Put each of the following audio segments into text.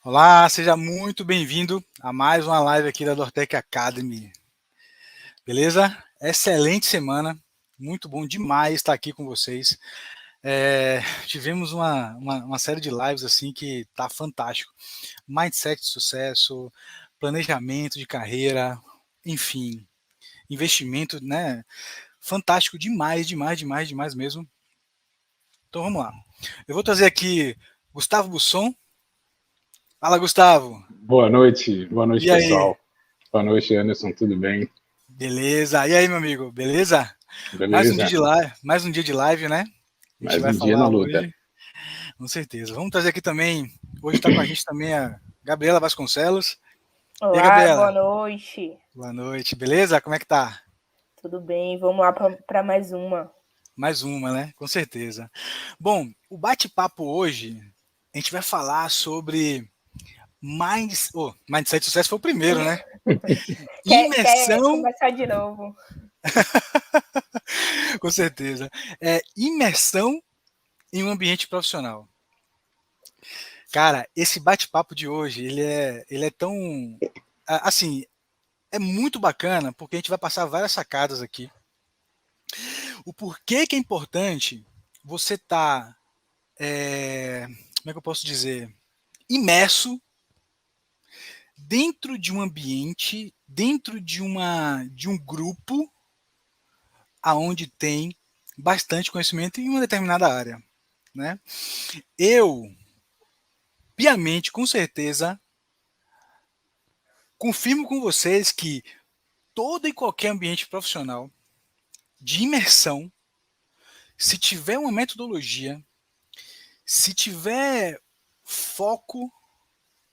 Olá, seja muito bem-vindo a mais uma live aqui da Dortec Academy. Beleza? Excelente semana, muito bom demais estar aqui com vocês. Tivemos uma série de lives assim que tá fantástico. Mindset de sucesso, planejamento de carreira, enfim, investimento, né? Fantástico demais, demais, demais, demais mesmo. Então vamos lá. Eu vou trazer aqui Gustavo Busson. Fala, Gustavo. Boa noite E aí? pessoal. Boa noite, Anderson, tudo bem? Beleza. E aí, meu amigo? Beleza? Mais um dia Beleza? de live, mais um dia de live, né? A gente Mais vai um dia na falar luta. hoje, com certeza. Vamos trazer aqui também, hoje está com a gente também a Gabriela Vasconcelos. E aí, Olá, Gabriela? boa noite. Boa noite, beleza? Como é que tá? Tudo bem? Vamos lá para mais uma. Mais uma, né? Com certeza. Bom, o bate-papo hoje, a gente vai falar sobre Mindset de Sucesso foi o primeiro, né? Quer Imersão, começar de novo? com certeza. Imersão em um ambiente profissional. Cara, esse bate-papo de hoje, ele é tão, assim, é muito bacana, porque a gente vai passar várias sacadas aqui. O porquê que é importante você estar, como é que eu posso dizer, imerso dentro de um ambiente, dentro de um grupo, aonde tem bastante conhecimento em uma determinada área, né? Eu, piamente, com certeza, confirmo com vocês que todo e qualquer ambiente profissional de imersão, se tiver uma metodologia, se tiver foco,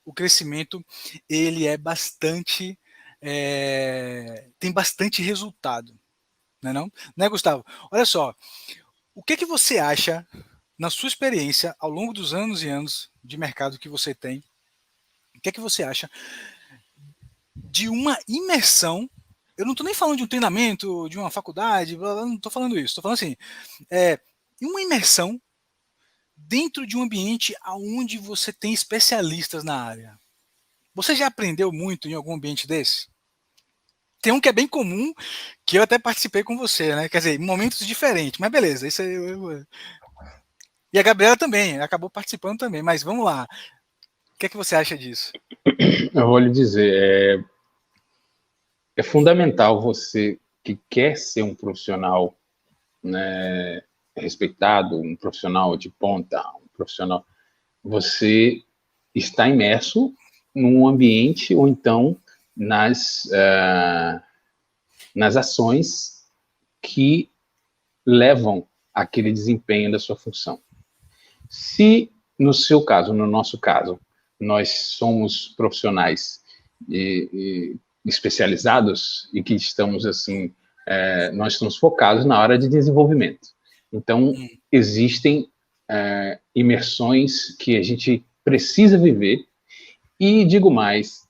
o crescimento ele é bastante, tem bastante resultado, não é não? Né, Gustavo? Olha só, o que você acha, na sua experiência, ao longo dos anos e anos de mercado que você tem, o que você acha de uma imersão? Eu não estou nem falando de um treinamento, de uma faculdade, não estou falando isso. Estou falando assim, uma imersão dentro de um ambiente onde você tem especialistas na área. Você já aprendeu muito em algum ambiente desse? Tem um que é bem comum, que eu até participei com você, né? Quer dizer, em momentos diferentes, mas beleza, isso aí E a Gabriela também, acabou participando também, mas vamos lá. O que é que você acha disso? Eu vou lhe dizer, é fundamental você que quer ser um profissional, né, respeitado, um profissional de ponta, um profissional, você está imerso num ambiente ou então nas ações que levam àquele desempenho da sua função. Se, no seu caso, no nosso caso, nós somos profissionais especializados e que estamos, assim, nós estamos focados na área de desenvolvimento. Então, existem imersões que a gente precisa viver e, digo mais,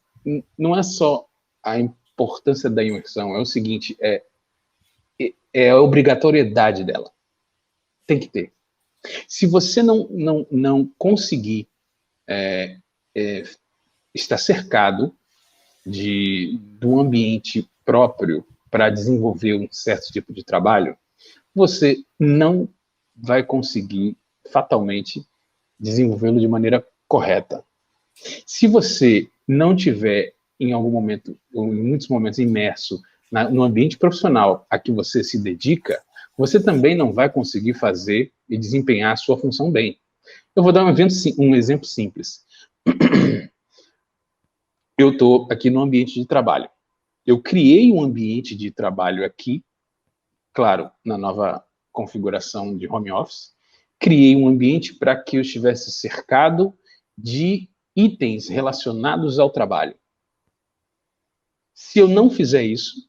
não é só a importância da imersão, é o seguinte, é a obrigatoriedade dela. Tem que ter. Se você não conseguir estar cercado de um ambiente próprio para desenvolver um certo tipo de trabalho, você não vai conseguir fatalmente desenvolvê-lo de maneira correta. Se você não tiver em algum momento, ou em muitos momentos, imerso no ambiente profissional a que você se dedica, você também não vai conseguir fazer e desempenhar a sua função bem. Eu vou dar um exemplo simples. Eu estou aqui no ambiente de trabalho. Eu criei um ambiente de trabalho aqui, claro, na nova configuração de home office, criei um ambiente para que eu estivesse cercado de itens relacionados ao trabalho. Se eu não fizer isso,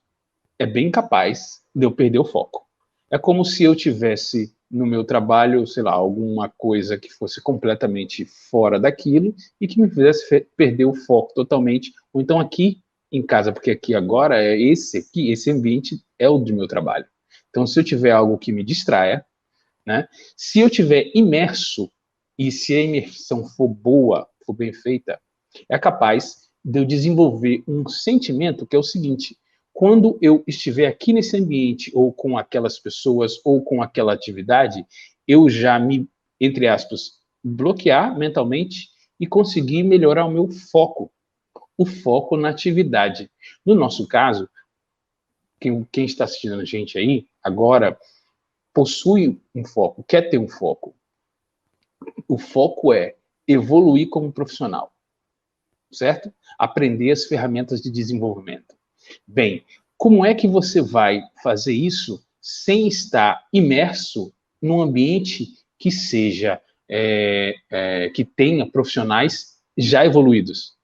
é bem capaz de eu perder o foco. É como se eu tivesse no meu trabalho, sei lá, alguma coisa que fosse completamente fora daquilo e que me fizesse perder o foco totalmente. Ou então aqui em casa, porque aqui agora esse ambiente é o do meu trabalho. Então, se eu tiver algo que me distraia, né? Se eu tiver imerso e se a imersão for boa, for bem feita, É capaz de eu desenvolver um sentimento que é o seguinte: quando eu estiver aqui nesse ambiente, ou com aquelas pessoas, ou com aquela atividade, eu já me, entre aspas, bloquear mentalmente e conseguir melhorar o meu foco, o foco na atividade. No nosso caso, quem está assistindo a gente aí, agora, possui um foco, quer ter um foco. O foco é evoluir como profissional, certo? Aprender as ferramentas de desenvolvimento. Bem, como é que você vai fazer isso sem estar imerso num ambiente que seja, que tenha profissionais já evoluídos?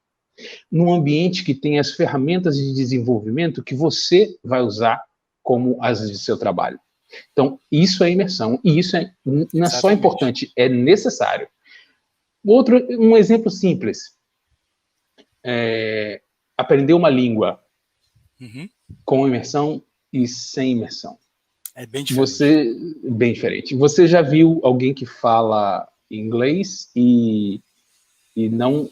Num ambiente que tenha as ferramentas de desenvolvimento que você vai usar como as de seu trabalho. Então, isso é imersão, e isso não é só importante, é necessário. Um exemplo simples. Aprender uma língua com imersão e sem imersão. É bem diferente. Bem diferente. Você já viu alguém que fala inglês e não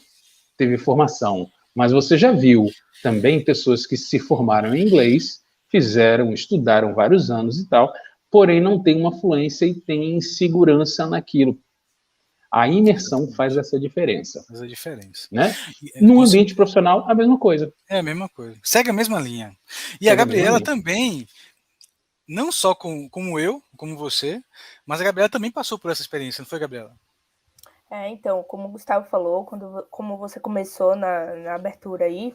teve formação, mas você já viu também pessoas que se formaram em inglês, estudaram vários anos e tal, porém não tem uma fluência e tem insegurança naquilo. A imersão faz essa diferença. Faz a diferença. Né? Num ambiente profissional, a mesma coisa. É a mesma coisa. Segue a mesma linha. E a Gabriela também, não só como eu, como você, mas a Gabriela também passou por essa experiência, não foi, Gabriela? Então, como o Gustavo falou, como você começou na abertura aí,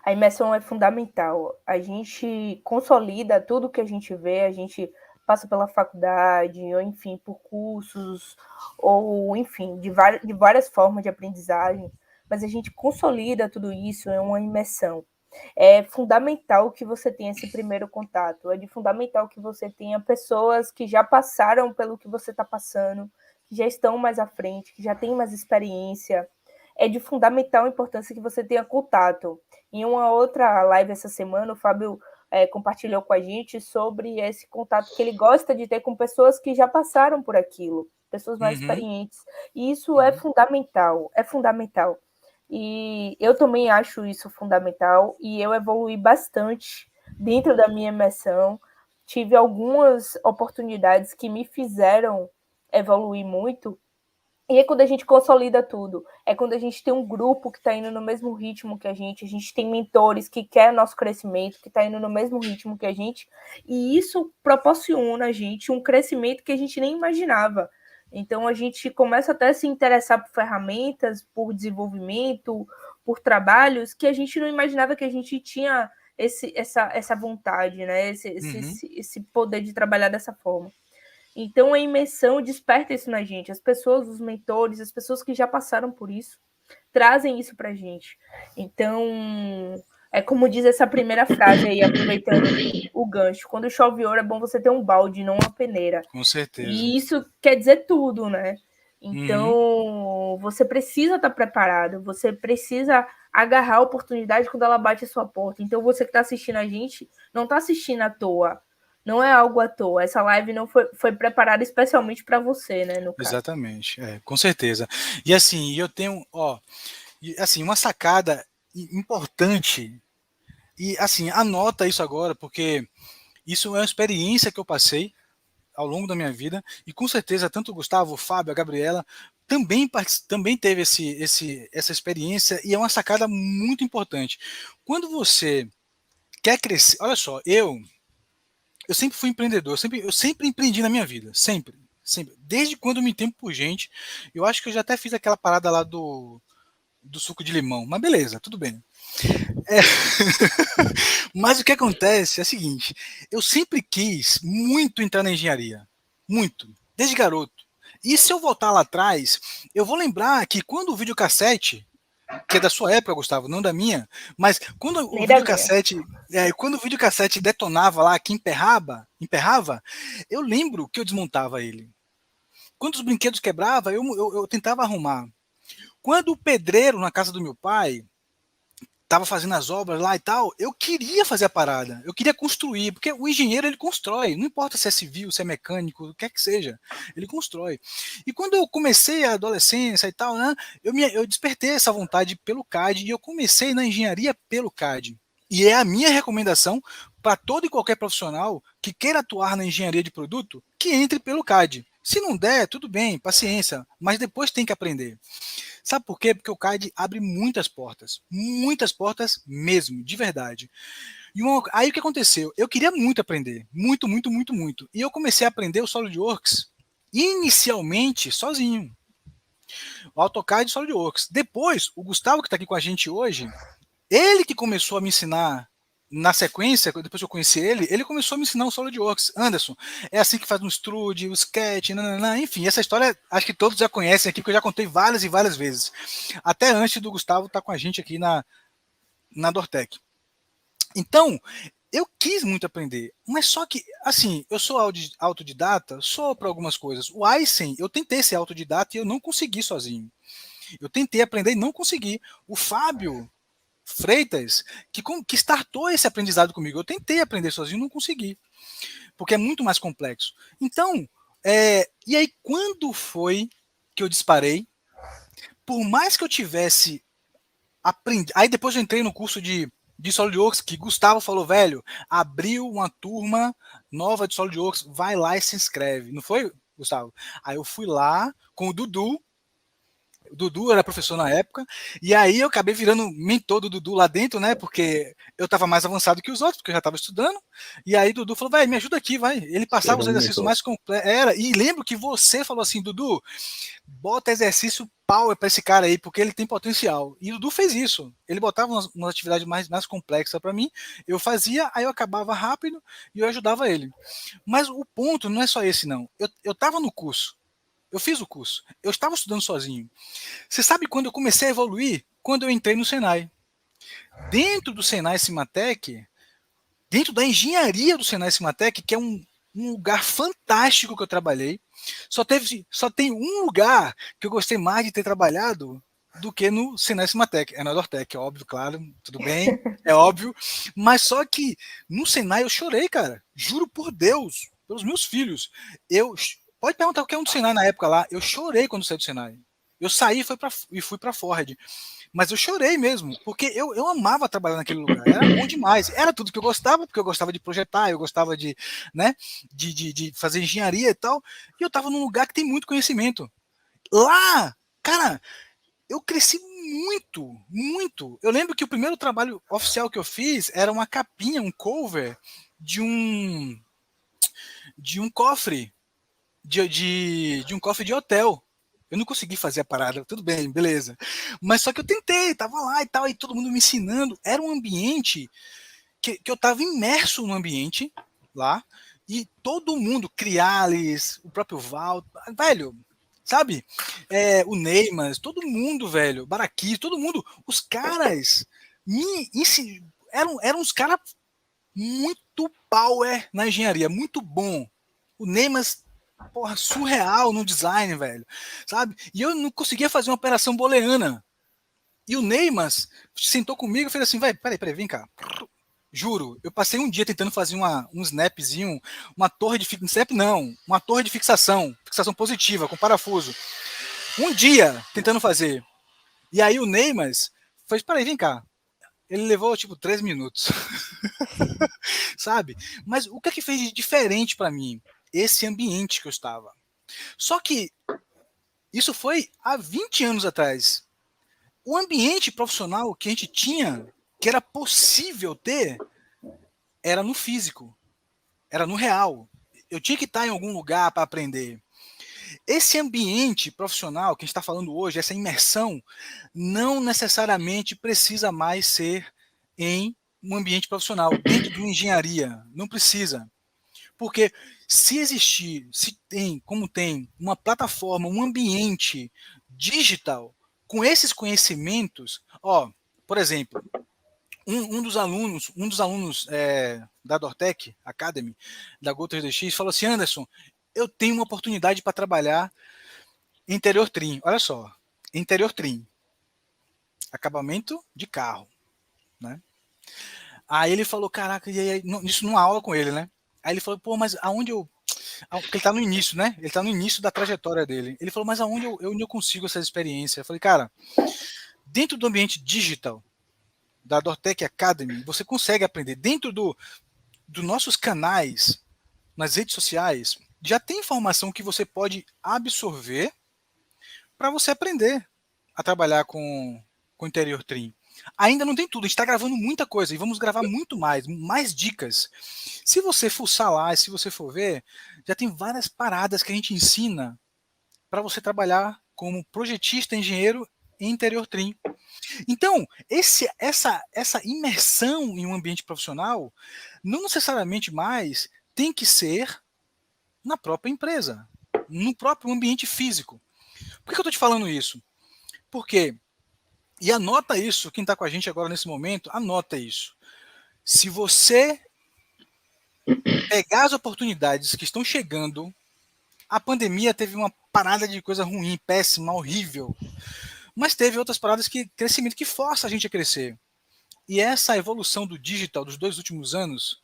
a imersão é fundamental. A gente consolida tudo que a gente vê, a gente passa pela faculdade, ou enfim, por cursos, ou enfim, de várias formas de aprendizagem, mas a gente consolida tudo isso em uma imersão. É fundamental que você tenha esse primeiro contato, é fundamental que você tenha pessoas que já passaram pelo que você está passando, que já estão mais à frente, que já têm mais experiência. É de fundamental importância que você tenha contato. Em uma outra live essa semana, o Fábio compartilhou com a gente sobre esse contato que ele gosta de ter com pessoas que já passaram por aquilo, pessoas mais experientes. E isso é fundamental, é fundamental. E eu também acho isso fundamental, e eu evolui bastante dentro da minha imersão. Tive algumas oportunidades que me fizeram evoluir muito, e é quando a gente consolida tudo, é quando a gente tem um grupo que está indo no mesmo ritmo que a gente tem mentores que querem nosso crescimento, que está indo no mesmo ritmo que a gente, e isso proporciona a gente um crescimento que a gente nem imaginava. Então a gente começa até a se interessar por ferramentas, por desenvolvimento, por trabalhos que a gente não imaginava que a gente tinha essa vontade, né? Esse poder de trabalhar dessa forma. Então, a imersão desperta isso na gente. As pessoas, os mentores, as pessoas que já passaram por isso, trazem isso para a gente. Então, é como diz essa primeira frase aí, aproveitando o gancho. Quando chove ouro, é bom você ter um balde, não uma peneira. Com certeza. E isso quer dizer tudo, né? Então, você precisa estar preparado, você precisa agarrar a oportunidade quando ela bate a sua porta. Então, você que está assistindo a gente, não está assistindo à toa. Não é algo à toa. Essa live não foi preparada especialmente para você, né? No caso. Exatamente, com certeza. E assim, eu tenho, assim, uma sacada importante. E assim, anota isso agora, porque isso é uma experiência que eu passei ao longo da minha vida, e com certeza tanto o Gustavo, o Fábio, a Gabriela também teve essa experiência, e é uma sacada muito importante. Quando você quer crescer, olha só, eu sempre fui empreendedor, eu sempre empreendi na minha vida, sempre. Desde quando eu me entendo por gente, eu acho que eu já até fiz aquela parada lá do suco de limão, mas beleza, tudo bem. Mas o que acontece é o seguinte, eu sempre quis muito entrar na engenharia, muito, desde garoto. E se eu voltar lá atrás, eu vou lembrar que quando o videocassete, que é da sua época, Gustavo, não da minha, mas quando o videocassete detonava lá, que emperrava, eu lembro que eu desmontava ele. Quando os brinquedos quebravam, eu tentava arrumar. Quando o pedreiro, na casa do meu pai, estava fazendo as obras lá e tal, eu queria fazer a parada, eu queria construir, porque o engenheiro ele constrói, não importa se é civil, se é mecânico, o que quer que seja, ele constrói. E quando eu comecei a adolescência e tal, né, eu despertei essa vontade pelo CAD e eu comecei na engenharia pelo CAD. E é a minha recomendação para todo e qualquer profissional que queira atuar na engenharia de produto, que entre pelo CAD. Se não der, tudo bem, paciência, mas depois tem que aprender. Sabe por quê? Porque o CAD abre muitas portas mesmo, de verdade. Aí o que aconteceu? Eu queria muito aprender, muito. E eu comecei a aprender o SolidWorks inicialmente sozinho. O AutoCAD e o SolidWorks. Depois, o Gustavo que está aqui com a gente hoje, ele que começou a me ensinar na sequência, depois que eu conheci ele começou a me ensinar o SolidWorks. Anderson, é assim que faz no Extrude, o Sketch, nananã, enfim, essa história acho que todos já conhecem aqui, porque eu já contei várias e várias vezes. Até antes do Gustavo estar com a gente aqui na Dortec. Então, eu quis muito aprender, mas só que, assim, eu sou autodidata, sou para algumas coisas. O Aysen, eu tentei ser autodidata e eu não consegui sozinho. Eu tentei aprender e não consegui. O Fábio Freitas, que startou esse aprendizado comigo. Eu tentei aprender sozinho, não consegui, porque é muito mais complexo. Então, e aí quando foi que eu disparei? Por mais que eu tivesse aprendido, aí depois eu entrei no curso de SolidWorks, que Gustavo falou, velho, abriu uma turma nova de SolidWorks, vai lá e se inscreve. Não foi, Gustavo? Aí eu fui lá com o Dudu era professor na época, e aí eu acabei virando mentor do Dudu lá dentro, né? Porque eu estava mais avançado que os outros, porque eu já estava estudando. E aí Dudu falou, vai, me ajuda aqui, vai. Ele passava os exercícios mais complexos. E lembro que você falou assim, Dudu, bota exercício power para esse cara aí, porque ele tem potencial. E o Dudu fez isso. Ele botava umas atividades mais complexas para mim, eu fazia, aí eu acabava rápido e eu ajudava ele. Mas o ponto não é só esse, não. Eu estava no curso. Eu fiz o curso. Eu estava estudando sozinho. Você sabe quando eu comecei a evoluir? Quando eu entrei no Senai. Dentro do Senai Cimatec, dentro da engenharia do Senai Cimatec, que é um lugar fantástico que eu trabalhei, só tem um lugar que eu gostei mais de ter trabalhado do que no Senai Cimatec. É na Dortec, é óbvio, claro, tudo bem, é óbvio. Mas só que no Senai eu chorei, cara. Juro por Deus, pelos meus filhos. Pode perguntar qualquer um do Senai na época lá. Eu chorei quando saí do Senai. Eu saí e fui para Ford. Mas eu chorei mesmo, porque eu amava trabalhar naquele lugar, era bom demais. Era tudo que eu gostava, porque eu gostava de projetar, eu gostava de, né, de fazer engenharia e tal. E eu estava num lugar que tem muito conhecimento. Lá, cara, eu cresci muito. Eu lembro que o primeiro trabalho oficial que eu fiz era uma capinha, um cover de um cofre de um cofre de hotel. Eu não consegui fazer a parada, tudo bem, beleza. Mas só que eu tentei, tava lá e tal, e todo mundo me ensinando. Era um ambiente que eu tava imerso no ambiente lá, e todo mundo, Criales, o próprio Val, velho, sabe? O Neymas, todo mundo, velho, Baraqui, todo mundo, os caras eram uns caras muito power na engenharia, muito bom. O Neymas, porra, surreal no design, velho, sabe? E eu não conseguia fazer uma operação booleana. E o Neymas sentou comigo e fez assim, vai, peraí, vem cá. Juro, eu passei um dia tentando fazer um snapzinho, uma torre de snap não, uma torre de fixação positiva, com parafuso. Um dia tentando fazer. E aí o Neymas fez, peraí, vem cá. Ele levou, tipo, 3 minutos. Sabe? Mas o que é que fez de diferente para mim? Esse ambiente que eu estava. Só que isso foi há 20 anos atrás. O ambiente profissional que a gente tinha, que era possível ter, era no físico, era no real. Eu tinha que estar em algum lugar para aprender. Esse ambiente profissional que a gente está falando hoje, essa imersão, não necessariamente precisa mais ser em um ambiente profissional, dentro de uma engenharia. Não precisa. Porque se existir, se tem, como tem, uma plataforma, um ambiente digital com esses conhecimentos, por exemplo, um dos alunos da Dortec Academy, da Go3DX, falou assim, Anderson, eu tenho uma oportunidade para trabalhar em interior trim. Olha só, interior trim, acabamento de carro. né? Aí ele falou, caraca, e aí, isso numa aula com ele, né? Aí ele falou, pô, mas aonde eu... Porque ele tá no início, né? Ele tá no início da trajetória dele. Ele falou, mas onde eu consigo essa experiência? Eu falei, cara, dentro do ambiente digital da Dortec Academy, você consegue aprender. Dentro dos nossos canais, nas redes sociais, já tem informação que você pode absorver para você aprender a trabalhar com Interior Trim. Ainda não tem tudo, a gente está gravando muita coisa e vamos gravar muito mais dicas. Se você fuçar lá, se você for ver, já tem várias paradas que a gente ensina para você trabalhar como projetista, engenheiro em Interior Trim. Então, essa imersão em um ambiente profissional não necessariamente mais tem que ser na própria empresa, no próprio ambiente físico. Por que eu estou te falando isso? Porque, e anota isso, quem está com a gente agora nesse momento, anota isso. Se você pegar as oportunidades que estão chegando, a pandemia teve uma parada de coisa ruim, péssima, horrível, mas teve outras paradas que crescimento que força a gente a crescer. E essa evolução do digital dos 2 últimos anos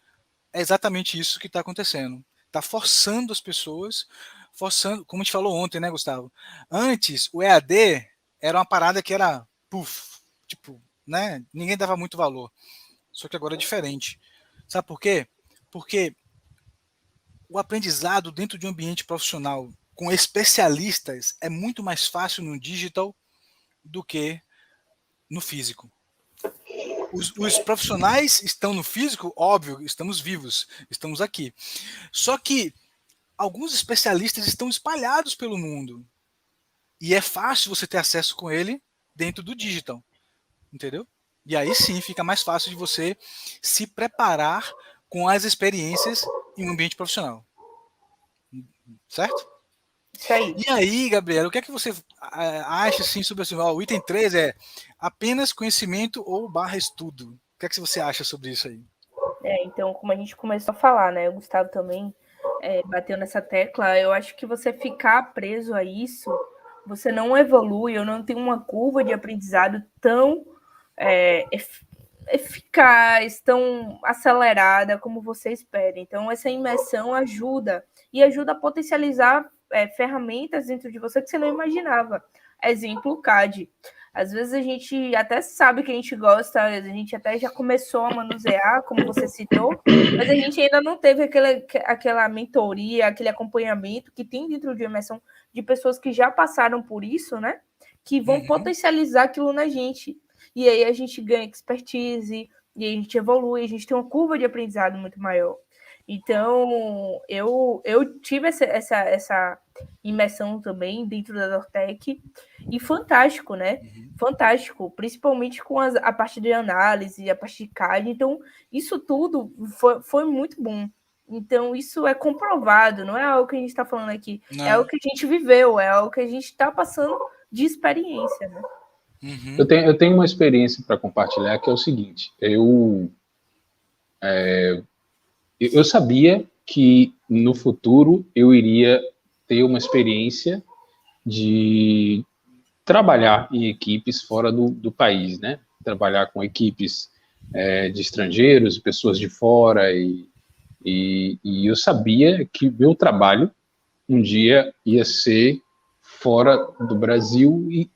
é exatamente isso que está acontecendo. Está forçando as pessoas, como a gente falou ontem, né, Gustavo? Antes, o EAD era uma parada que era tipo, né? Ninguém dava muito valor. Só que agora é diferente. Sabe por quê? Porque o aprendizado dentro de um ambiente profissional com especialistas é muito mais fácil no digital do que no físico. Os profissionais estão no físico, óbvio, estamos vivos, estamos aqui. Só que alguns especialistas estão espalhados pelo mundo. E é fácil você ter acesso com ele dentro do digital. Entendeu? E aí sim fica mais fácil de você se preparar com as experiências em um ambiente profissional. Certo? Isso aí. E aí, Gabriela, o que é que você acha assim, sobre assim, o item 3 é apenas conhecimento ou /estudo? O que é que você acha sobre isso aí? Então, como a gente começou a falar, né? O Gustavo também bateu nessa tecla. Eu acho que você ficar preso a isso, você não evolui, ou não tem uma curva de aprendizado tão eficaz, tão acelerada como você espera. Então, essa imersão ajuda a potencializar ferramentas dentro de você que você não imaginava. Exemplo, o CAD. Às vezes a gente até sabe que a gente gosta, a gente até já começou a manusear, como você citou, mas a gente ainda não teve aquela mentoria, aquele acompanhamento que tem dentro de imersão de pessoas que já passaram por isso, né? Que vão potencializar aquilo na gente. E aí a gente ganha expertise, e a gente evolui, a gente tem uma curva de aprendizado muito maior. Então, eu tive essa imersão também dentro da Dortec, e fantástico, né? Fantástico, principalmente com a parte de análise, a parte de CAD. Então, isso tudo foi muito bom. Então, isso é comprovado, não é algo que a gente está falando aqui, é algo que a gente viveu, é algo que a gente está passando de experiência, né? Eu tenho uma experiência para compartilhar que é o seguinte: eu sabia que no futuro eu iria ter uma experiência de trabalhar em equipes fora do país, né? Trabalhar com equipes de estrangeiros, pessoas de fora, e eu sabia que meu trabalho um dia ia ser fora do Brasil e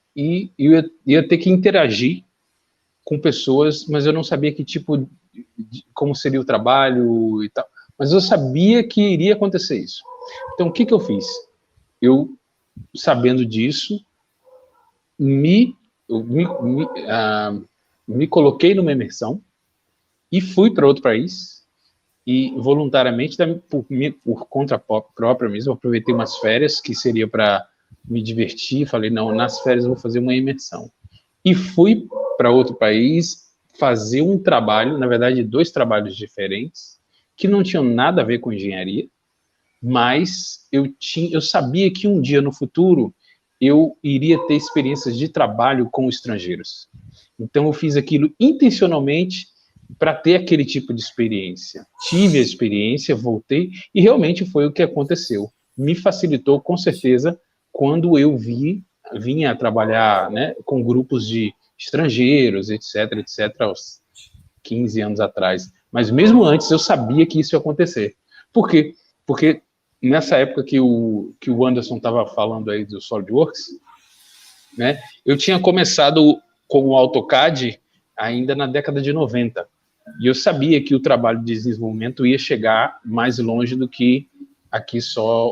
eu ia ter que interagir com pessoas, mas eu não sabia que tipo, como seria o trabalho e tal. Mas eu sabia que iria acontecer isso. Então, o que eu fiz? Eu, sabendo disso, me coloquei numa imersão e fui para outro país e voluntariamente, por conta própria mesmo, aproveitei umas férias que seria para me divertir. Falei, não, nas férias eu vou fazer uma imersão. E fui para outro país fazer um trabalho, na verdade 2 trabalhos diferentes, que não tinham nada a ver com engenharia, mas eu sabia que um dia no futuro eu iria ter experiências de trabalho com estrangeiros. Então eu fiz aquilo intencionalmente para ter aquele tipo de experiência. Tive a experiência, voltei, e realmente foi o que aconteceu. Me facilitou, com certeza, quando eu vinha trabalhar, né, com grupos de estrangeiros, etc., 15 anos atrás. Mas mesmo antes eu sabia que isso ia acontecer. Por quê? Porque nessa época que o Anderson estava falando aí do SolidWorks, né, eu tinha começado com o AutoCAD ainda na década de 90. E eu sabia que o trabalho de desenvolvimento ia chegar mais longe do que aqui só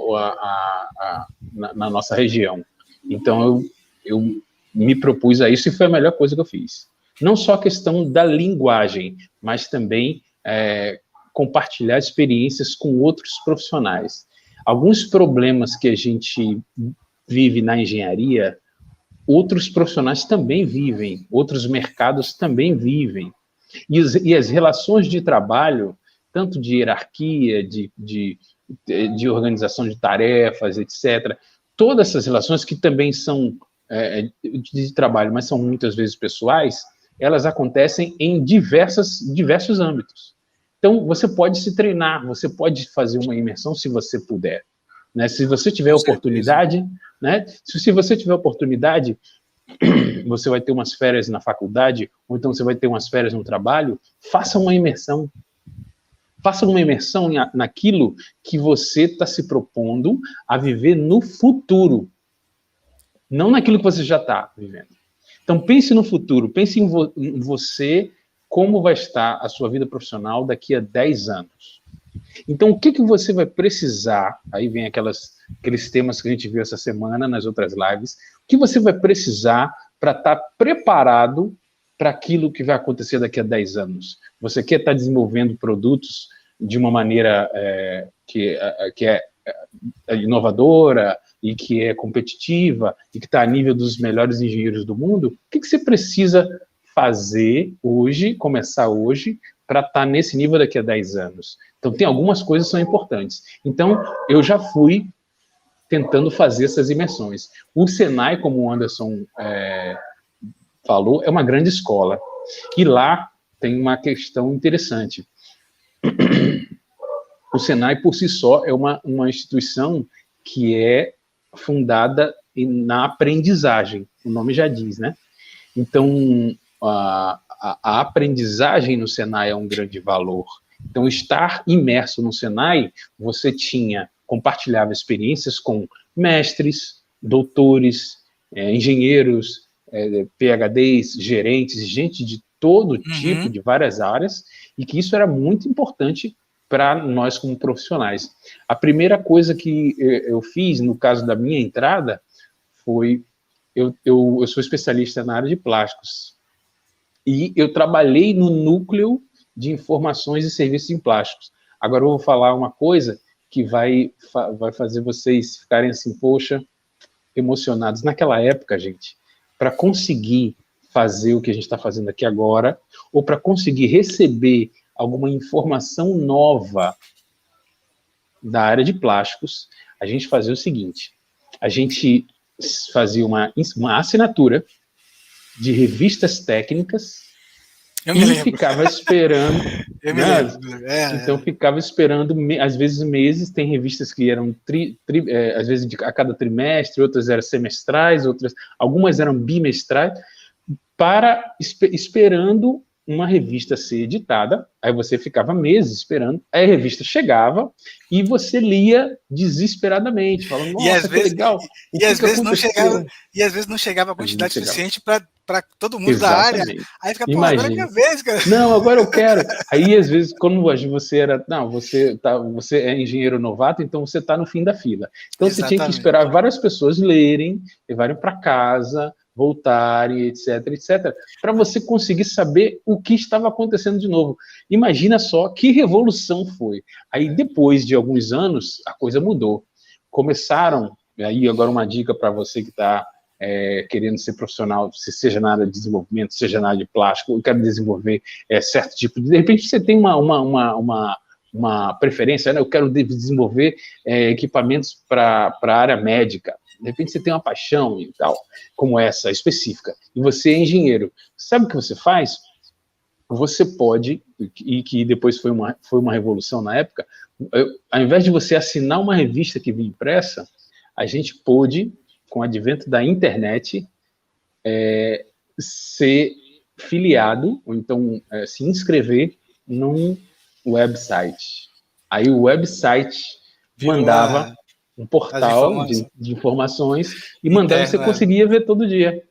na nossa região. Então, eu me propus a isso e foi a melhor coisa que eu fiz. Não só a questão da linguagem, mas também compartilhar experiências com outros profissionais. Alguns problemas que a gente vive na engenharia, outros profissionais também vivem, outros mercados também vivem. E as relações de trabalho, tanto de hierarquia, de organização de tarefas, etc., todas essas relações que também são de trabalho, mas são muitas vezes pessoais, elas acontecem em diversos âmbitos. Então, você pode se treinar, você pode fazer uma imersão se você puder. Né? Se você tiver oportunidade, né? Se você tiver oportunidade, você vai ter umas férias na faculdade, ou então você vai ter umas férias no trabalho, faça uma imersão. Faça uma imersão naquilo que você está se propondo a viver no futuro, não naquilo que você já está vivendo. Então, pense no futuro, pense em você, como vai estar a sua vida profissional daqui a 10 anos. Então, o que você vai precisar, aí vem aqueles temas que a gente viu essa semana nas outras lives, o que você vai precisar para estar preparado para aquilo que vai acontecer daqui a 10 anos? Você quer estar desenvolvendo produtos de uma maneira que é inovadora e que é competitiva e que está a nível dos melhores engenheiros do mundo? O que você precisa fazer hoje, começar hoje, para estar nesse nível daqui a 10 anos? Então, tem algumas coisas que são importantes. Então, eu já fui tentando fazer essas imersões. O Senai, como o Anderson falou, é uma grande escola. E lá tem uma questão interessante. O Senai, por si só, é uma instituição que é fundada na aprendizagem. O nome já diz, né? Então, a aprendizagem no Senai é um grande valor. Então, estar imerso no Senai, você compartilhava experiências com mestres, doutores, engenheiros, PhDs, gerentes, gente de todo tipo, de várias áreas, e que isso era muito importante para nós como profissionais. A primeira coisa que eu fiz, no caso da minha entrada, foi... Eu sou especialista na área de plásticos, e eu trabalhei no núcleo de informações e serviços em plásticos. Agora eu vou falar uma coisa que vai fazer vocês ficarem assim, poxa, emocionados. Naquela época, gente, para conseguir fazer o que a gente está fazendo aqui agora, ou para conseguir receber alguma informação nova da área de plásticos, a gente fazia o seguinte: a gente fazia uma assinatura de revistas técnicas e ficava esperando. Então, ficava esperando, às vezes, meses. Tem revistas que eram, às vezes, a cada trimestre, outras eram semestrais, algumas eram bimestrais, esperando uma revista ser editada. Aí você ficava meses esperando, aí a revista chegava e você lia desesperadamente, falando, nossa, que legal. E às vezes não chegava a quantidade suficiente para todo mundo da área. Aí fica, pô, agora é minha vez, cara. Não, agora eu quero. Aí, às vezes, quando você era... Não, você é engenheiro novato, então você está no fim da fila. Então, você tinha que esperar várias pessoas lerem, levarem para casa, voltarem, etc., para você conseguir saber o que estava acontecendo de novo. Imagina só que revolução foi. Aí, depois de alguns anos, a coisa mudou. Começaram, aí agora uma dica para você que está querendo ser profissional, seja na área de desenvolvimento, seja na área de plástico, eu quero desenvolver certo tipo de repente você tem uma preferência, né? Eu quero desenvolver equipamentos para a área médica. De repente você tem uma paixão e tal, como essa específica, e você é engenheiro. Sabe o que você faz? Você pode, e que depois foi uma revolução na época, ao invés de você assinar uma revista que vinha impressa, a gente pôde, com o advento da internet, ser filiado, ou então se inscrever num website. Aí o website mandava um portal de informações e mandava, você conseguia ver todo dia.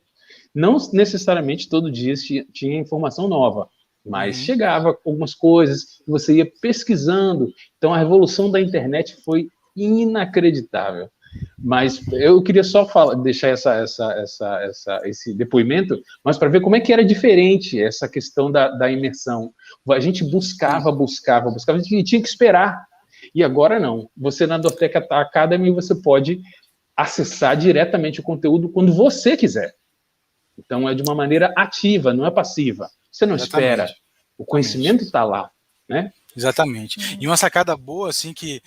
Não necessariamente todo dia tinha informação nova, mas chegava algumas coisas, você ia pesquisando. Então a revolução da internet foi inacreditável. Mas eu queria só deixar esse depoimento, mas para ver como é que era diferente essa questão da imersão. A gente buscava, a gente tinha que esperar. E agora não. Você na Dortec Academy, você pode acessar diretamente o conteúdo quando você quiser. Então é de uma maneira ativa, não é passiva. Você não espera. O conhecimento está lá, né? Exatamente. E uma sacada boa, assim, que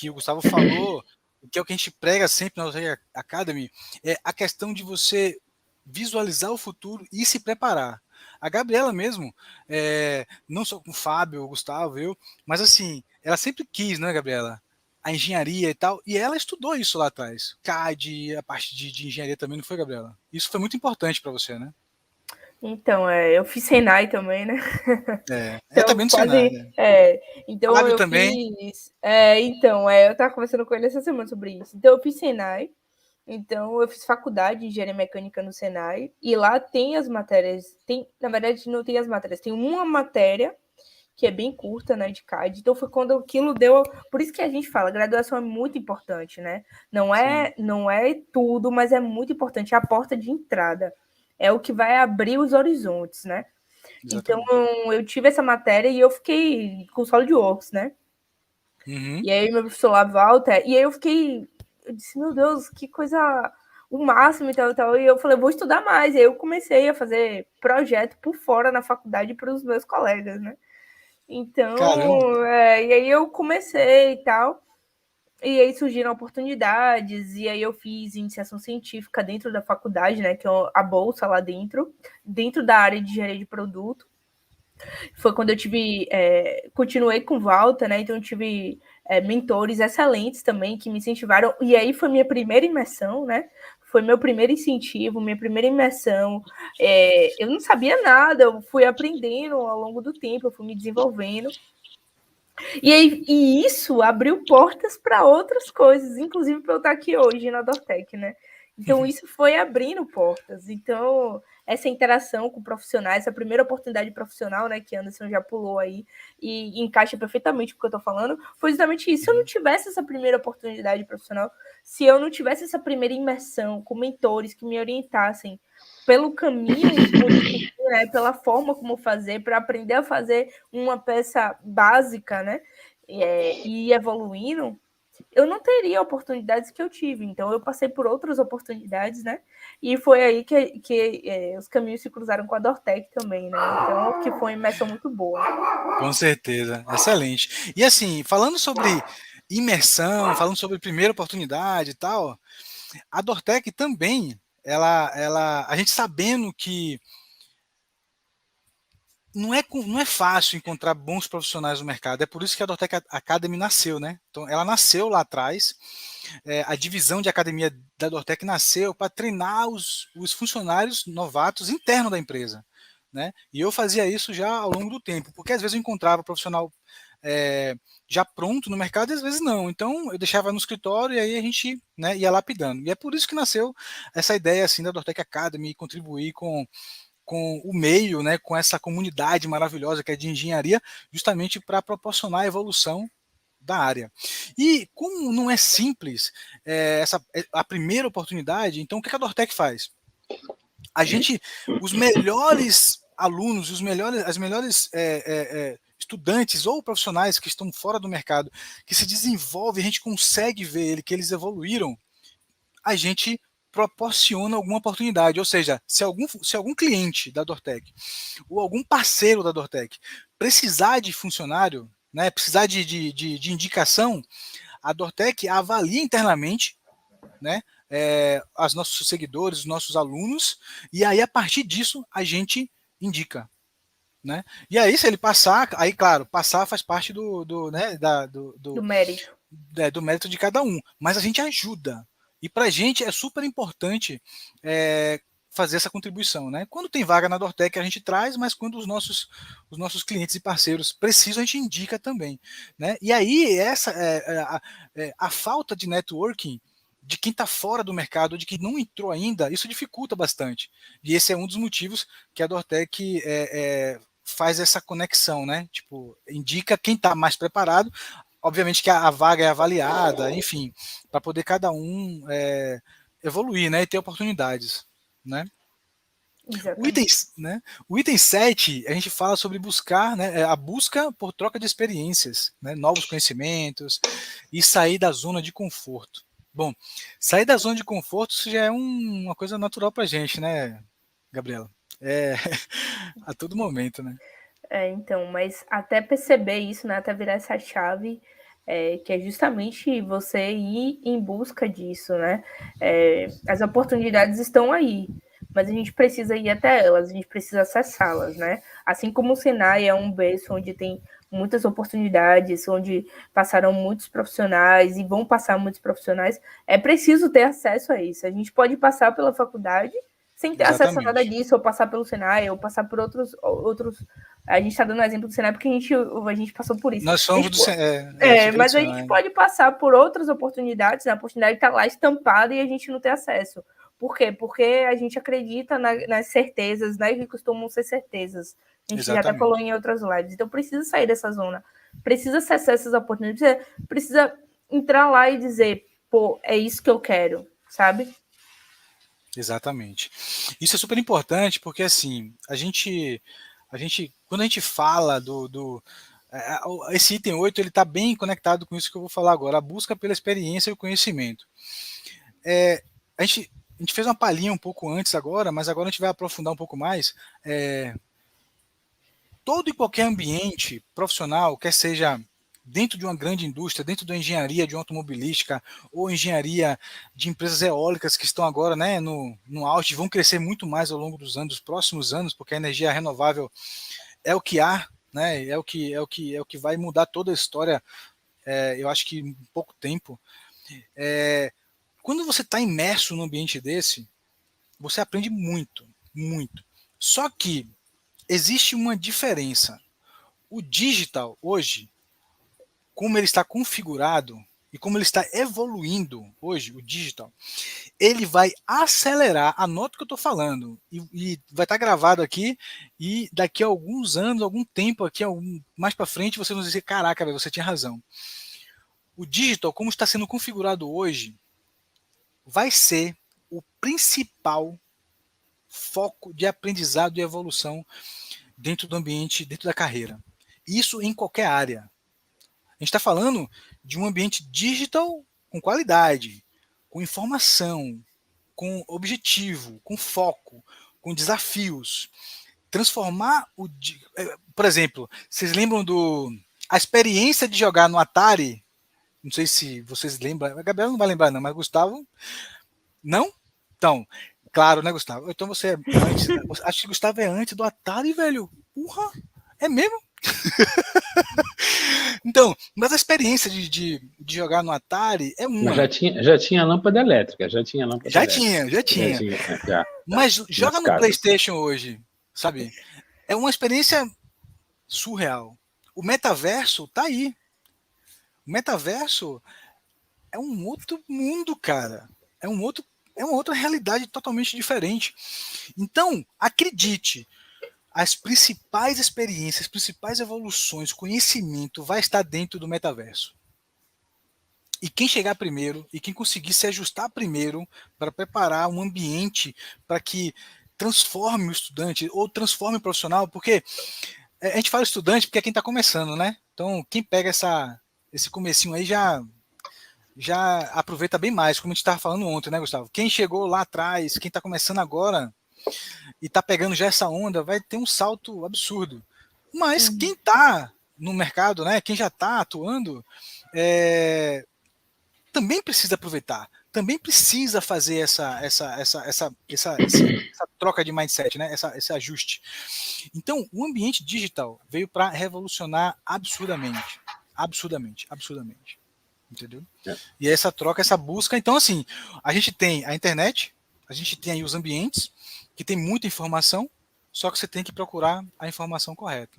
o Gustavo falou, que é o que a gente prega sempre na Dortec Academy, é a questão de você visualizar o futuro e se preparar. A Gabriela mesmo, não só com o Fábio, o Gustavo, eu, mas assim, ela sempre quis, né, Gabriela? A engenharia e tal, e ela estudou isso lá atrás. CAD, a parte de engenharia também, não foi, Gabriela? Isso foi muito importante para você, né? Então, eu fiz Senai também, né? Então, também no Senai. Então Fábio eu também. fiz. Eu tava conversando com ele essa semana sobre isso. Então, eu fiz Senai. Então, eu fiz faculdade de engenharia mecânica no Senai. E lá tem as matérias. Na verdade, não tem as matérias. Tem uma matéria que é bem curta, né, de CAD. Então, foi quando aquilo deu. Por isso que a gente fala, graduação é muito importante, né? Não é tudo, mas é muito importante. É a porta de entrada. É o que vai abrir os horizontes, né? Exatamente. Então, eu tive essa matéria e eu fiquei com SolidWorks, né? E aí, meu professor lá, Walter, e aí eu disse, meu Deus, que coisa, o máximo e tal, e tal. E eu falei, vou estudar mais. E aí eu comecei a fazer projeto por fora na faculdade para os meus colegas, né? Então, e aí eu comecei e tal. E aí surgiram oportunidades, e aí eu fiz iniciação científica dentro da faculdade, né? Que é a bolsa lá dentro da área de engenharia de produto. Foi quando eu continuei com o Walter, né? Então eu tive mentores excelentes também que me incentivaram. E aí foi minha primeira imersão, né? Foi meu primeiro incentivo, minha primeira imersão. Eu não sabia nada, eu fui aprendendo ao longo do tempo, eu fui me desenvolvendo. E isso abriu portas para outras coisas, inclusive para eu estar aqui hoje na Dortec, né? Então, isso foi abrindo portas. Então, essa interação com profissionais, essa primeira oportunidade profissional, né, que Anderson já pulou aí, e encaixa perfeitamente com o que eu estou falando, foi justamente isso. Se eu não tivesse essa primeira oportunidade profissional, se eu não tivesse essa primeira imersão com mentores que me orientassem pelo caminho, né, pela forma como fazer, para aprender a fazer uma peça básica, né, e ir evoluindo, eu não teria oportunidades que eu tive. Então, eu passei por outras oportunidades, né? E foi aí que os caminhos se cruzaram com a Dortec também, né? Então, que foi uma imersão muito boa. Com certeza, excelente. E assim, falando sobre imersão, falando sobre primeira oportunidade e tal, a Dortec também, a gente sabendo que não é fácil encontrar bons profissionais no mercado. É por isso que a Dortec Academy nasceu, né? Então, ela nasceu lá atrás. A divisão de academia da Dortec nasceu para treinar os funcionários novatos internos da empresa, né? E eu fazia isso já ao longo do tempo, porque às vezes eu encontrava profissional já pronto no mercado e às vezes não. Então eu deixava no escritório e aí a gente, né, ia lapidando. E é por isso que nasceu essa ideia assim da Dortec Academy, contribuir com o meio, né, com essa comunidade maravilhosa que é de engenharia, justamente para proporcionar a evolução da área. E como não é simples a primeira oportunidade, então o que a Dortec faz? Os melhores alunos, as melhores estudantes ou profissionais que estão fora do mercado, que se desenvolvem, a gente consegue ver que eles evoluíram, a gente proporciona alguma oportunidade, ou seja, se algum cliente da Dortec ou algum parceiro da Dortec precisar de funcionário, né, precisar de indicação, a Dortec avalia internamente, né, os nossos seguidores, os nossos alunos, e aí a partir disso a gente indica. Né? E aí, se ele passar, aí claro, passar faz parte do mérito. Do mérito de cada um, mas a gente ajuda. E para a gente é super importante fazer essa contribuição, né? Quando tem vaga na Dortec, a gente traz, mas quando os nossos clientes e parceiros precisam, a gente indica também, né? E aí, a falta de networking de quem está fora do mercado, de quem não entrou ainda, isso dificulta bastante. E esse é um dos motivos que a Dortec faz essa conexão, né? Tipo, indica quem está mais preparado. Obviamente que a vaga é avaliada, enfim, para poder cada um evoluir, né? E ter oportunidades, né? O item 7, a gente fala sobre buscar, né, a busca por troca de experiências, né, novos conhecimentos e sair da zona de conforto. Bom, sair da zona de conforto isso já é uma coisa natural para a gente, né, Gabriela? A todo momento, né? Então, mas até perceber isso, né, até virar essa chave, que é justamente você ir em busca disso, né? As oportunidades estão aí, mas a gente precisa ir até elas, a gente precisa acessá-las, né? Assim como o Senai é um berço onde tem muitas oportunidades, onde passaram muitos profissionais e vão passar muitos profissionais, é preciso ter acesso a isso. A gente pode passar pela faculdade sem ter acesso a nada disso, ou passar pelo Senai, ou passar por outros. A gente está dando um exemplo do Senai porque a gente passou por isso. Nós somos do mas a gente pode passar por outras oportunidades, a oportunidade está lá estampada e a gente não tem acesso. Por quê? Porque a gente acredita nas certezas, né, que costumam ser certezas. A gente já até falou em outras lives. Então precisa sair dessa zona, precisa acessar essas oportunidades, precisa entrar lá e dizer, pô, é isso que eu quero, sabe? Exatamente. Isso é super importante porque, assim, a gente quando a gente fala esse item 8, ele está bem conectado com isso que eu vou falar agora, a busca pela experiência e o conhecimento. A gente fez uma palhinha um pouco antes agora, mas agora a gente vai aprofundar um pouco mais. Todo e qualquer ambiente profissional, quer seja dentro de uma grande indústria, dentro da engenharia de automobilística ou engenharia de empresas eólicas que estão agora, né, no auge, vão crescer muito mais ao longo dos próximos anos, porque a energia renovável é o que há, né, é o que vai mudar toda a história, eu acho que em pouco tempo. Quando você está imerso num ambiente desse, você aprende muito, muito. Só que existe uma diferença. O digital hoje, como ele está configurado e como ele está evoluindo hoje, o digital, ele vai acelerar, anota o que eu estou falando, e vai estar gravado aqui, e daqui a alguns anos, algum tempo aqui, mais para frente, você vai dizer, caraca, você tinha razão. O digital, como está sendo configurado hoje, vai ser o principal foco de aprendizado e evolução dentro do ambiente, dentro da carreira. Isso em qualquer área. A gente está falando de um ambiente digital com qualidade, com informação, com objetivo, com foco, com desafios. Transformar por exemplo, vocês lembram a experiência de jogar no Atari? Não sei se vocês lembram. A Gabriela não vai lembrar, não, mas Gustavo. Não? Então, claro, né, Gustavo? Então você é antes. Acho que Gustavo é antes do Atari, velho. Porra! É mesmo? Então, mas a experiência de jogar no Atari é uma. Mas já tinha lâmpada elétrica, já tinha. Mas joga no PlayStation hoje, sabe? É uma experiência surreal. O metaverso tá aí. O metaverso é um outro mundo, cara. É uma outra realidade totalmente diferente. Então, acredite, as principais experiências, as principais evoluções, conhecimento vai estar dentro do metaverso. E quem chegar primeiro, e quem conseguir se ajustar primeiro para preparar um ambiente para que transforme o estudante ou transforme o profissional, porque a gente fala estudante porque é quem está começando, né? Então, quem pega esse comecinho aí já aproveita bem mais, como a gente estava falando ontem, né, Gustavo? Quem chegou lá atrás, quem está começando agora e está pegando já essa onda, vai ter um salto absurdo. Mas quem está no mercado, né, quem já está atuando, também precisa aproveitar, também precisa fazer essa troca de mindset, né, esse ajuste. Então, o ambiente digital veio para revolucionar absurdamente. Entendeu? E essa troca, essa busca. Então, assim, a gente tem a internet, A gente tem aí os ambientes, que tem muita informação, só que você tem que procurar a informação correta.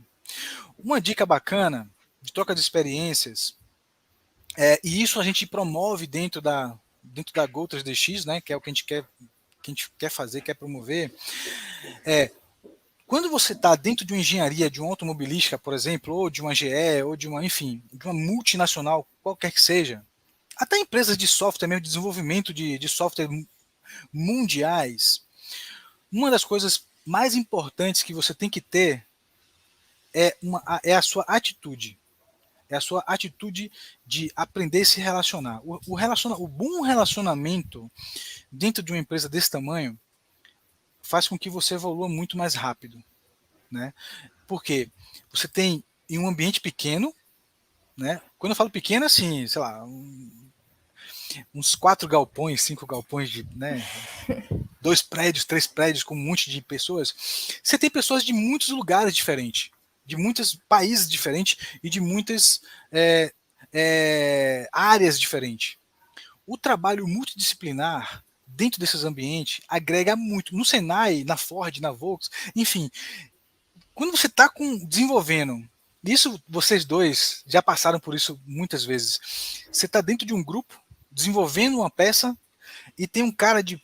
Uma dica bacana de troca de experiências, e isso a gente promove dentro da Go3DX, né, que é o que a gente quer fazer, quer promover, quando você está dentro de uma engenharia, de uma automobilística, por exemplo, ou de uma GE, ou de uma, enfim, de uma multinacional, qualquer que seja, até empresas de software mesmo, de desenvolvimento de software mundiais, uma das coisas mais importantes que você tem que ter é a sua atitude. É a sua atitude de aprender a se relacionar. O bom relacionamento dentro de uma empresa desse tamanho faz com que você evolua muito mais rápido, né? Porque você tem em um ambiente pequeno, né? Quando eu falo pequeno, assim, sei lá, uns 4 galpões, 5 galpões de, né? 2 prédios, 3 prédios com um monte de pessoas. Você tem pessoas de muitos lugares diferentes, de muitos países diferentes e de muitas áreas diferentes. O trabalho multidisciplinar dentro desses ambientes agrega muito. No Senai, na Ford, na Volks, enfim, quando você está desenvolvendo, isso vocês dois já passaram por isso muitas vezes. Você está dentro de um grupo, desenvolvendo uma peça, e tem um cara de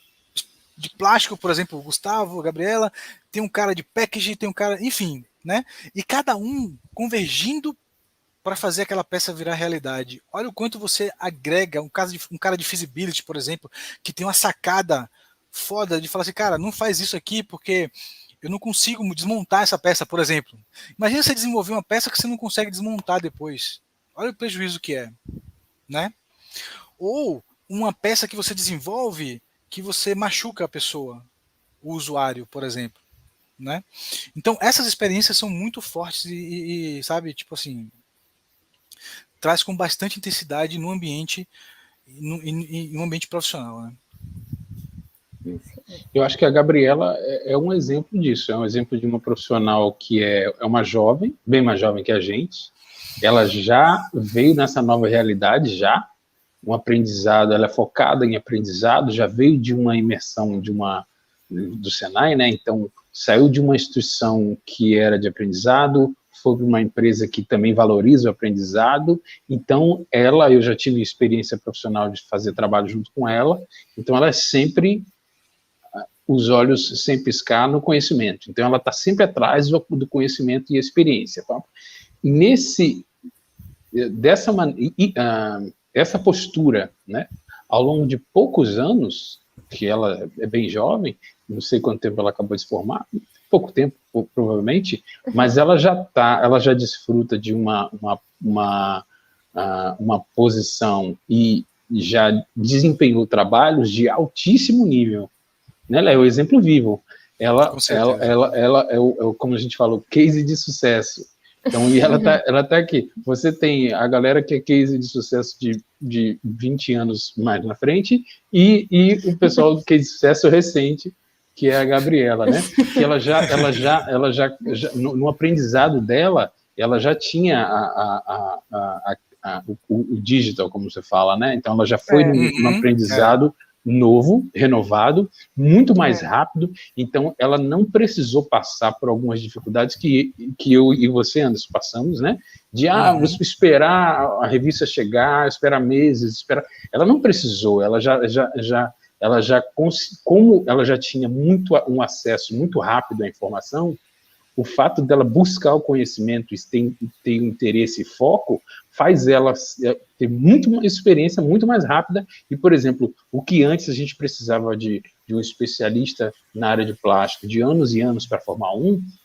plástico, por exemplo, o Gustavo, a Gabriela, tem um cara de packaging, tem um cara, enfim, né? E cada um convergindo para fazer aquela peça virar realidade. Olha o quanto você agrega um cara de feasibility, por exemplo, que tem uma sacada foda de falar assim, cara, não faz isso aqui porque eu não consigo desmontar essa peça, por exemplo. Imagina você desenvolver uma peça que você não consegue desmontar depois. Olha o prejuízo que é, né? Ou uma peça que você desenvolve que você machuca a pessoa, o usuário, por exemplo, né? Então essas experiências são muito fortes e sabe, tipo assim, traz com bastante intensidade no ambiente, em um ambiente profissional, né? Eu acho que a Gabriela é um exemplo disso, é um exemplo de uma profissional que é uma jovem, bem mais jovem que a gente, ela já veio nessa nova realidade, um aprendizado, ela é focada em aprendizado, já veio de uma imersão do Senai, né? Então saiu de uma instituição que era de aprendizado, foi para uma empresa que também valoriza o aprendizado, então eu já tive experiência profissional de fazer trabalho junto com ela, então ela é sempre os olhos sem piscar no conhecimento, então ela está sempre atrás do conhecimento e experiência, tá? Essa postura, né, ao longo de poucos anos, que ela é bem jovem, não sei quanto tempo ela acabou de se formar, pouco tempo, provavelmente, mas ela já desfruta de uma posição e já desempenhou trabalhos de altíssimo nível, né? Ela é o exemplo vivo. Ela é como a gente falou, case de sucesso. Então, e ela tá aqui. Você tem a galera que é case de sucesso de 20 anos mais na frente e o pessoal do case de sucesso recente, que é a Gabriela, né? Que ela já no aprendizado dela, ela já tinha o digital, como você fala, né? Então, ela já foi num aprendizado novo, renovado, muito mais rápido, então ela não precisou passar por algumas dificuldades que eu e você, Anderson, passamos, né? De esperar a revista chegar, esperar meses, ela não precisou, como ela já tinha um acesso muito rápido à informação, o fato dela buscar o conhecimento e ter um interesse e foco faz ela ter muito uma experiência muito mais rápida e, por exemplo, o que antes a gente precisava de um especialista na área de plástico de anos e anos para formar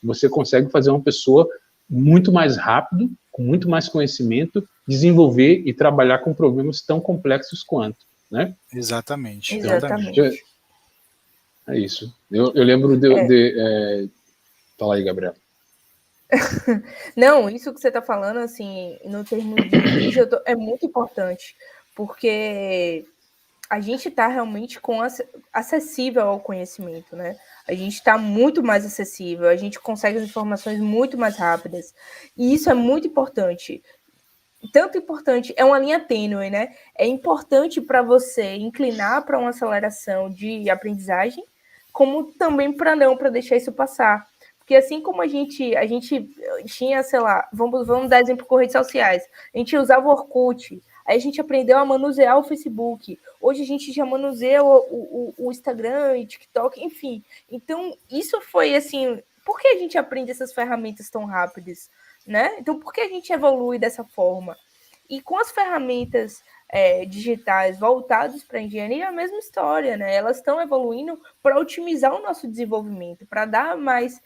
você consegue fazer uma pessoa muito mais rápido, com muito mais conhecimento, desenvolver e trabalhar com problemas tão complexos quanto, né? Exatamente. Então, é isso. Eu lembro Fala aí, Gabriela. Não, isso que você está falando, assim, no termo de digital, é muito importante, porque a gente está realmente acessível ao conhecimento, né? A gente está muito mais acessível, a gente consegue as informações muito mais rápidas, e isso é muito importante. tanto importante, é uma linha tênue, né? É importante para você inclinar para uma aceleração de aprendizagem, como também para deixar isso passar. Porque assim como a gente tinha, sei lá, vamos dar exemplo com redes sociais, a gente usava o Orkut, aí a gente aprendeu a manusear o Facebook, hoje a gente já manuseia o Instagram e TikTok, enfim. Então, isso foi assim, por que a gente aprende essas ferramentas tão rápidas? Né? Então, por que a gente evolui dessa forma? E com as ferramentas digitais voltadas para a engenharia, é a mesma história, né? Elas estão evoluindo para otimizar o nosso desenvolvimento, para dar mais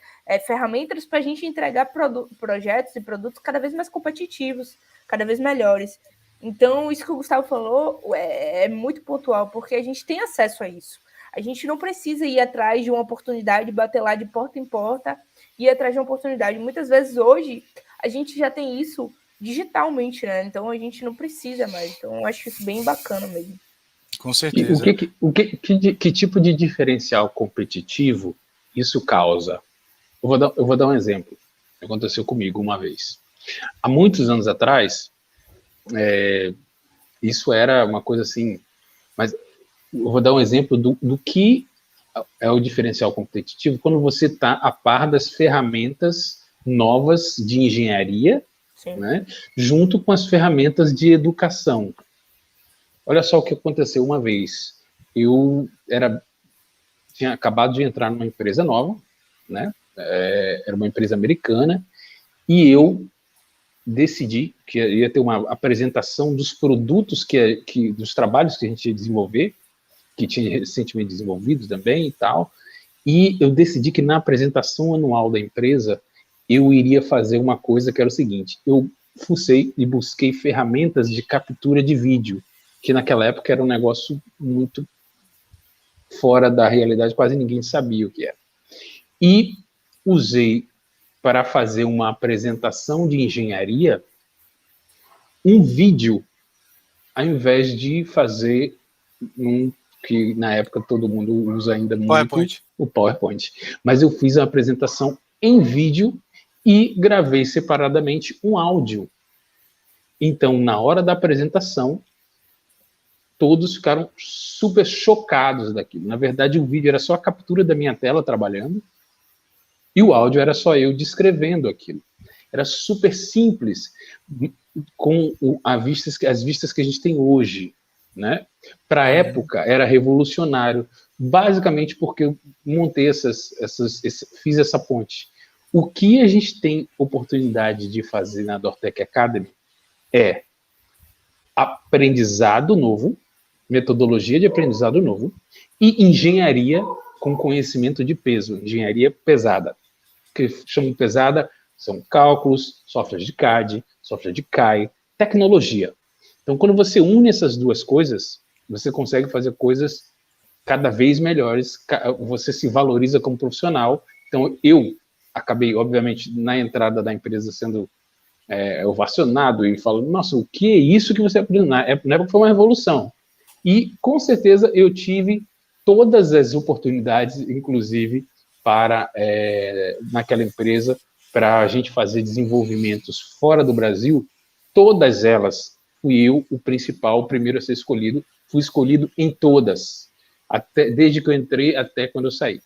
ferramentas para a gente entregar projetos e produtos cada vez mais competitivos, cada vez melhores. Então, isso que o Gustavo falou é muito pontual, porque a gente tem acesso a isso. A gente não precisa ir atrás de uma oportunidade, bater lá de porta em porta, ir atrás de uma oportunidade. Muitas vezes, hoje, a gente já tem isso digitalmente, né? Então, a gente não precisa mais. Então, eu acho isso bem bacana mesmo. Com E certeza. que tipo de diferencial competitivo isso causa? Eu vou dar um exemplo. Aconteceu comigo uma vez. Há muitos anos atrás, isso era uma coisa assim, mas eu vou dar um exemplo do que é o diferencial competitivo quando você está a par das ferramentas novas de engenharia, né, junto com as ferramentas de educação. Olha só o que aconteceu uma vez. Tinha acabado de entrar numa empresa nova, né, era uma empresa americana, e eu decidi que ia ter uma apresentação dos produtos dos trabalhos que a gente ia desenvolver, que tinha recentemente desenvolvido também e tal, e eu decidi que na apresentação anual da empresa eu iria fazer uma coisa que era o seguinte: eu fucei e busquei ferramentas de captura de vídeo, que naquela época era um negócio muito fora da realidade, quase ninguém sabia o que era. E usei para fazer uma apresentação de engenharia um vídeo, ao invés de fazer que na época todo mundo usa ainda muito, PowerPoint. O PowerPoint. Mas eu fiz a apresentação em vídeo e gravei separadamente um áudio. Então, na hora da apresentação, todos ficaram super chocados daquilo. Na verdade, o vídeo era só a captura da minha tela trabalhando e o áudio era só eu descrevendo aquilo. Era super simples, com as vistas que a gente tem hoje, né? Para a época era revolucionário, basicamente porque eu montei fiz essa ponte. O que a gente tem oportunidade de fazer na Dortec Academy é aprendizado novo, metodologia de aprendizado novo e engenharia com conhecimento de peso, engenharia pesada. O que chamam de pesada são cálculos, software de CAD, software de CAI, tecnologia. Então, quando você une essas duas coisas, você consegue fazer coisas cada vez melhores, você se valoriza como profissional. Então, eu acabei, obviamente, na entrada da empresa sendo ovacionado e falando, nossa, o que é isso que você aprendeu? Na época foi uma revolução. E, com certeza, eu tive todas as oportunidades, inclusive, para, naquela empresa, para a gente fazer desenvolvimentos fora do Brasil, todas elas fui eu o principal, o primeiro a ser escolhido, fui escolhido em todas, desde que eu entrei até quando eu saí.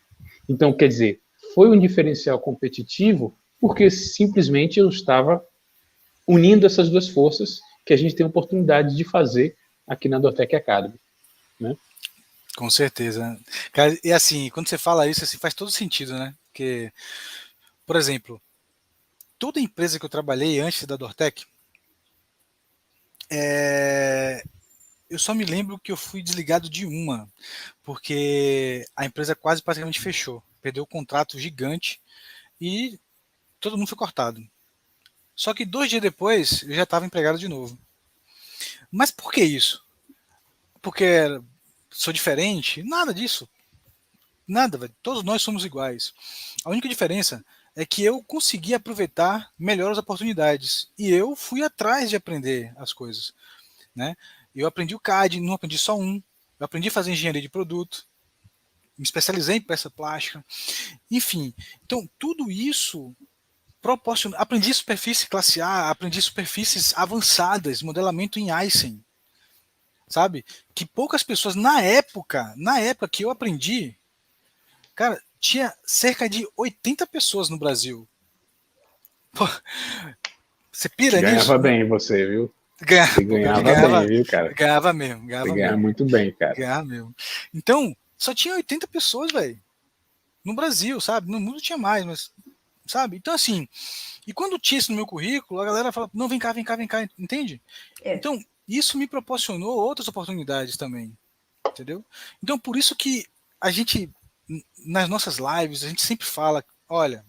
Então, quer dizer, foi um diferencial competitivo porque simplesmente eu estava unindo essas duas forças que a gente tem a oportunidade de fazer aqui na Dortec Academy, né? Com certeza. Cara, e assim, quando você fala isso, assim, faz todo sentido, né? Porque, por exemplo, toda empresa que eu trabalhei antes da Dortec, eu só me lembro que eu fui desligado de uma, porque a empresa quase praticamente fechou, perdeu um contrato gigante e todo mundo foi cortado. Só que 2 dias depois eu já estava empregado de novo. Mas por que isso? Porque sou diferente? Nada disso. Nada, velho. Todos nós somos iguais. A única diferença é que eu consegui aproveitar melhor as oportunidades e eu fui atrás de aprender as coisas, né? Eu aprendi o CAD, não aprendi só um. Eu aprendi a fazer engenharia de produto, me especializei em peça plástica, enfim. Então tudo isso aprendi superfície classe A, aprendi superfícies avançadas, modelamento em Aysen, sabe? Que poucas pessoas, na época que eu aprendi, cara, tinha cerca de 80 pessoas no Brasil. Pô, você pira nisso? Ganhava bem você, viu? Você ganhava bem, viu, cara? Ganhava mesmo. Você ganhava muito bem, cara. Ganhava mesmo. Então, só tinha 80 pessoas, velho. No Brasil, sabe? No mundo tinha mais, mas, sabe? Então, assim, e quando tinha isso no meu currículo, a galera fala, não, vem cá, entende? É. Então, isso me proporcionou outras oportunidades também, entendeu? Então, por isso que a gente, nas nossas lives, a gente sempre fala, olha,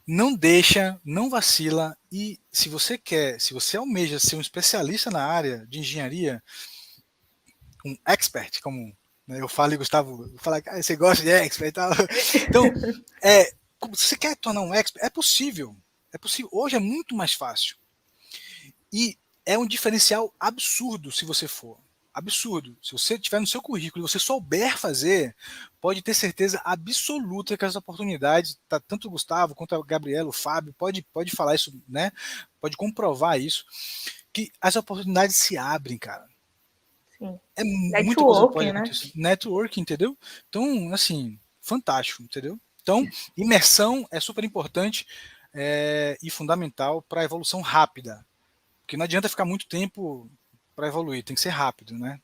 não deixa, não vacila, e se você almeja ser um especialista na área de engenharia, um expert, como, né, eu falo e Gustavo fala, você gosta de expert e tal. Então, se você quer tornar um expert, é possível. Hoje é muito mais fácil. E é um diferencial absurdo se você for. Absurdo. Se você tiver no seu currículo e você souber fazer, pode ter certeza absoluta que as oportunidades, tá, tanto o Gustavo quanto a Gabriela, o Fábio, pode falar isso, né? Pode comprovar isso, que as oportunidades se abrem, cara. Sim. É muita coisa que pode acontecer. Né? Networking, entendeu? Então, assim, fantástico, entendeu? Então, imersão é super importante e fundamental para a evolução rápida. Porque não adianta ficar muito tempo para evoluir, tem que ser rápido, né?